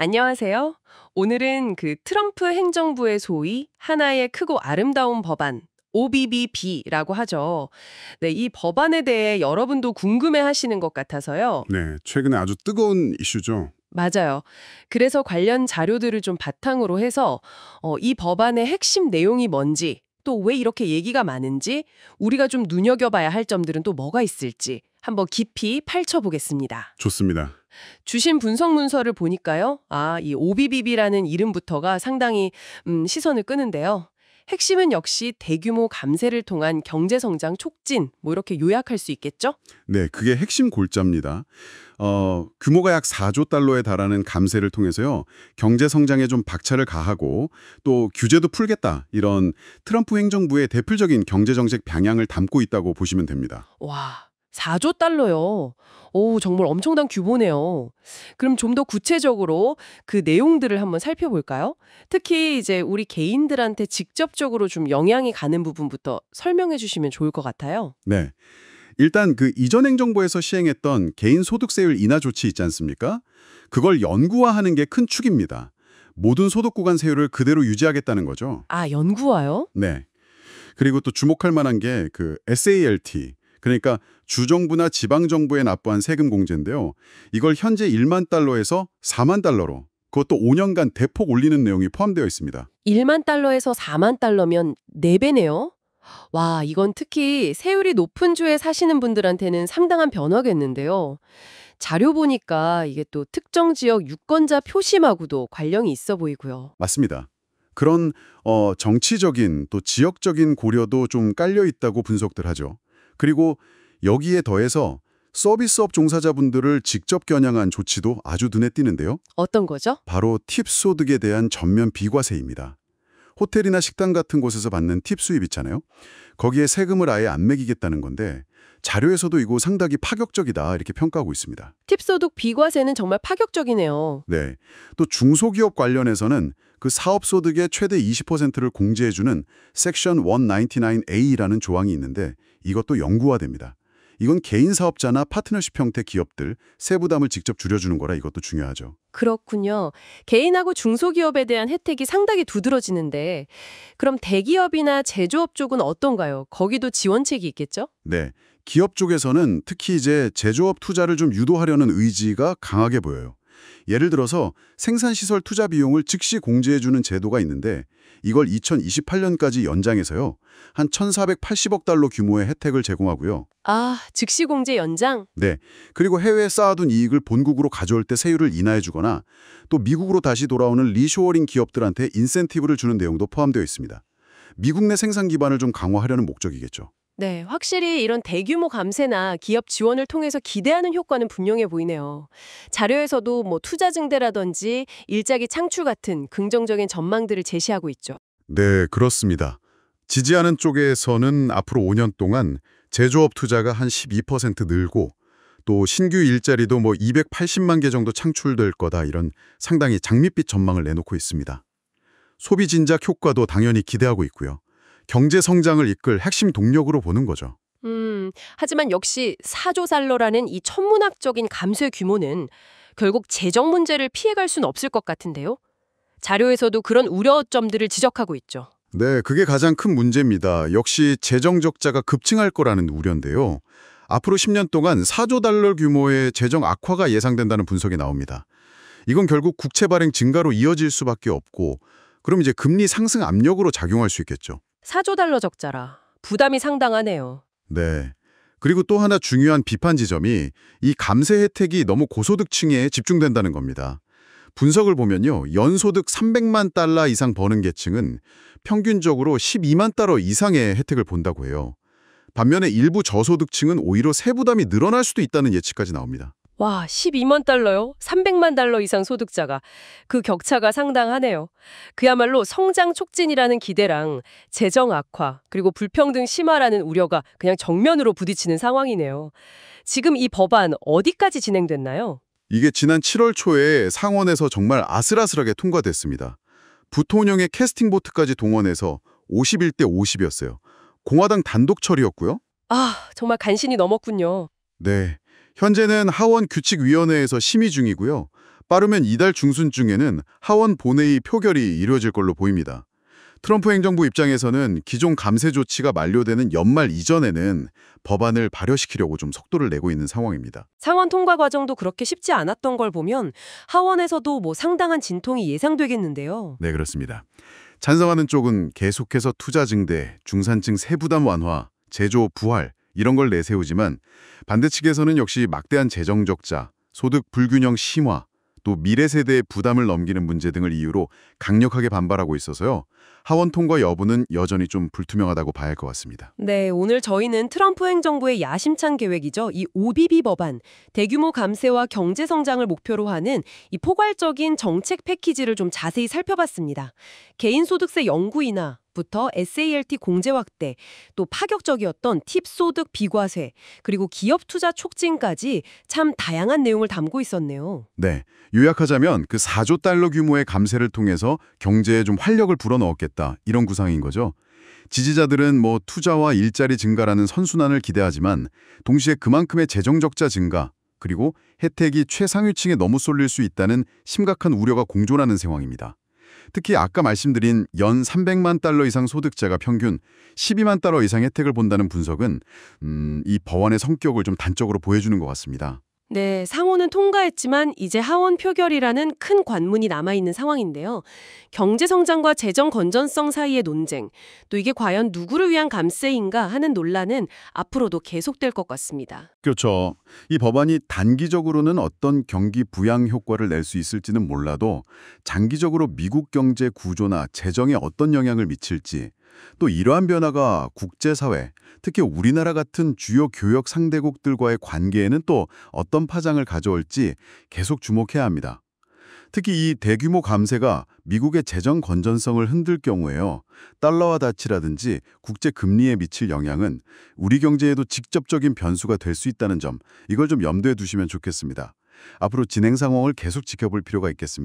안녕하세요. 오늘은 그 트럼프 행정부의 소위 하나의 크고 아름다운 법안, OBBB라고 하죠. 네, 이 법안에 대해 여러분도 궁금해 하시는 것 같아서요. 네, 최근에 아주 뜨거운 이슈죠. 맞아요. 그래서 관련 자료들을 좀 바탕으로 해서 이 법안의 핵심 내용이 뭔지, 또 왜 이렇게 얘기가 많은지, 우리가 좀 눈여겨봐야 할 점들은 또 뭐가 있을지 한번 깊이 파헤쳐보겠습니다. 좋습니다. 주신 분석 문서를 보니까요. 이 OBBB라는 이름부터가 상당히 시선을 끄는데요. 핵심은 역시 대규모 감세를 통한 경제 성장 촉진, 뭐 이렇게 요약할 수 있겠죠? 네, 그게 핵심 골자입니다. 규모가 약 4조 달러에 달하는 감세를 통해서요. 경제 성장에 좀 박차를 가하고 또 규제도 풀겠다. 이런 트럼프 행정부의 대표적인 경제 정책 방향을 담고 있다고 보시면 됩니다. 와, 4조 달러요. 오, 정말 엄청난 규모네요. 그럼 좀 더 구체적으로 그 내용들을 한번 살펴볼까요? 특히 이제 우리 개인들한테 직접적으로 좀 영향이 가는 부분부터 설명해 주시면 좋을 것 같아요. 네. 일단 그 이전 행정부에서 시행했던 개인 소득세율 인하 조치 있지 않습니까? 그걸 연구화하는 게 큰 축입니다. 모든 소득 구간 세율을 그대로 유지하겠다는 거죠. 아, 연구와요? 네. 그리고 또 주목할 만한 게 그 SALT, 그러니까 주정부나 지방정부에 납부한 세금 공제인데요. 이걸 현재 1만 달러에서 4만 달러로, 그것도 5년간 대폭 올리는 내용이 포함되어 있습니다. 1만 달러에서 4만 달러면 4배네요? 와, 이건 특히 세율이 높은 주에 사시는 분들한테는 상당한 변화겠는데요. 자료 보니까 이게 또 특정 지역 유권자 표심하고도 관련이 있어 보이고요. 맞습니다. 그런 정치적인 또 지역적인 고려도 좀 깔려 있다고 분석들 하죠. 그리고 여기에 더해서 서비스업 종사자분들을 직접 겨냥한 조치도 아주 눈에 띄는데요. 어떤 거죠? 바로 팁 소득에 대한 전면 비과세입니다. 호텔이나 식당 같은 곳에서 받는 팁 수입 있잖아요. 거기에 세금을 아예 안 매기겠다는 건데 자료에서도 이거 상당히 파격적이다 이렇게 평가하고 있습니다. 팁소득 비과세는 정말 파격적이네요. 네. 또 중소기업 관련해서는 그 사업소득의 최대 20%를 공제해주는 섹션 199A라는 조항이 있는데 이것도 영구화됩니다. 이건 개인 사업자나 파트너십 형태 기업들 세부담을 직접 줄여주는 거라 이것도 중요하죠. 그렇군요. 개인하고 중소기업에 대한 혜택이 상당히 두드러지는데 그럼 대기업이나 제조업 쪽은 어떤가요? 거기도 지원책이 있겠죠? 네. 기업 쪽에서는 특히 이제 제조업 투자를 좀 유도하려는 의지가 강하게 보여요. 예를 들어서 생산시설 투자 비용을 즉시 공제해주는 제도가 있는데 이걸 2028년까지 연장해서요. 한 1,480억 달러 규모의 혜택을 제공하고요. 즉시 공제 연장? 네. 그리고 해외에 쌓아둔 이익을 본국으로 가져올 때 세율을 인하해주거나 또 미국으로 다시 돌아오는 리쇼어링 기업들한테 인센티브를 주는 내용도 포함되어 있습니다. 미국 내 생산 기반을 좀 강화하려는 목적이겠죠. 네, 확실히 이런 대규모 감세나 기업 지원을 통해서 기대하는 효과는 분명해 보이네요. 자료에서도 뭐 투자 증대라든지 일자리 창출 같은 긍정적인 전망들을 제시하고 있죠. 네, 그렇습니다. 지지하는 쪽에서는 앞으로 5년 동안 제조업 투자가 한 12% 늘고 또 신규 일자리도 뭐 280만 개 정도 창출될 거다 이런 상당히 장밋빛 전망을 내놓고 있습니다. 소비 진작 효과도 당연히 기대하고 있고요. 경제 성장을 이끌 핵심 동력으로 보는 거죠. 하지만 역시 4조 달러라는 이 천문학적인 감세 규모는 결국 재정 문제를 피해갈 수는 없을 것 같은데요. 자료에서도 그런 우려점들을 지적하고 있죠. 네, 그게 가장 큰 문제입니다. 역시 재정 적자가 급증할 거라는 우려인데요. 앞으로 10년 동안 4조 달러 규모의 재정 악화가 예상된다는 분석이 나옵니다. 이건 결국 국채 발행 증가로 이어질 수밖에 없고 그럼 이제 금리 상승 압력으로 작용할 수 있겠죠. 4조 달러 적자라. 부담이 상당하네요. 네. 그리고 또 하나 중요한 비판 지점이 이 감세 혜택이 너무 고소득층에 집중된다는 겁니다. 분석을 보면요. 연소득 300만 달러 이상 버는 계층은 평균적으로 12만 달러 이상의 혜택을 본다고 해요. 반면에 일부 저소득층은 오히려 세부담이 늘어날 수도 있다는 예측까지 나옵니다. 와, 12만 달러요? 300만 달러 이상 소득자가. 그 격차가 상당하네요. 그야말로 성장 촉진이라는 기대랑 재정 악화, 그리고 불평등 심화라는 우려가 그냥 정면으로 부딪히는 상황이네요. 지금 이 법안 어디까지 진행됐나요? 이게 지난 7월 초에 상원에서 정말 아슬아슬하게 통과됐습니다. 부통령의 캐스팅 보트까지 동원해서 51대 50이었어요. 공화당 단독 처리였고요. 정말 간신히 넘었군요. 네. 현재는 하원 규칙위원회에서 심의 중이고요. 빠르면 이달 중순쯤에는 하원 본회의 표결이 이루어질 걸로 보입니다. 트럼프 행정부 입장에서는 기존 감세 조치가 만료되는 연말 이전에는 법안을 발효시키려고 좀 속도를 내고 있는 상황입니다. 상원 통과 과정도 그렇게 쉽지 않았던 걸 보면 하원에서도 뭐 상당한 진통이 예상되겠는데요. 네, 그렇습니다. 찬성하는 쪽은 계속해서 투자 증대, 중산층 세부담 완화, 제조업 부활 이런 걸 내세우지만 반대 측에서는 역시 막대한 재정 적자, 소득 불균형 심화, 또 미래 세대의 부담을 넘기는 문제 등을 이유로 강력하게 반발하고 있어서요. 하원 통과 여부는 여전히 좀 불투명하다고 봐야 할 것 같습니다. 네, 오늘 저희는 트럼프 행정부의 야심찬 계획이죠. 이 OBB 법안, 대규모 감세와 경제 성장을 목표로 하는 이 포괄적인 정책 패키지를 좀 자세히 살펴봤습니다. 개인소득세 영구 인하부터 SALT 공제 확대, 또 파격적이었던 팁 소득 비과세, 그리고 기업 투자 촉진까지 참 다양한 내용을 담고 있었네요. 네, 요약하자면 그 4조 달러 규모의 감세를 통해서 경제에 좀 활력을 불어넣었겠다 이런 구상인 거죠. 지지자들은 뭐 투자와 일자리 증가라는 선순환을 기대하지만 동시에 그만큼의 재정 적자 증가 그리고 혜택이 최상위층에 너무 쏠릴 수 있다는 심각한 우려가 공존하는 상황입니다. 특히 아까 말씀드린 연 300만 달러 이상 소득자가 평균 12만 달러 이상 혜택을 본다는 분석은 이 법안의 성격을 좀 단적으로 보여주는 것 같습니다. 네, 상원은 통과했지만 이제 하원 표결이라는 큰 관문이 남아있는 상황인데요. 경제 성장과 재정 건전성 사이의 논쟁, 또 이게 과연 누구를 위한 감세인가 하는 논란은 앞으로도 계속될 것 같습니다. 그렇죠. 이 법안이 단기적으로는 어떤 경기 부양 효과를 낼 수 있을지는 몰라도 장기적으로 미국 경제 구조나 재정에 어떤 영향을 미칠지 또 이러한 변화가 국제사회, 특히 우리나라 같은 주요 교역 상대국들과의 관계에는 또 어떤 파장을 가져올지 계속 주목해야 합니다. 특히 이 대규모 감세가 미국의 재정 건전성을 흔들 경우에요. 달러화 닫히라든지 국제 금리에 미칠 영향은 우리 경제에도 직접적인 변수가 될 수 있다는 점, 이걸 좀 염두에 두시면 좋겠습니다. 앞으로 진행 상황을 계속 지켜볼 필요가 있겠습니다.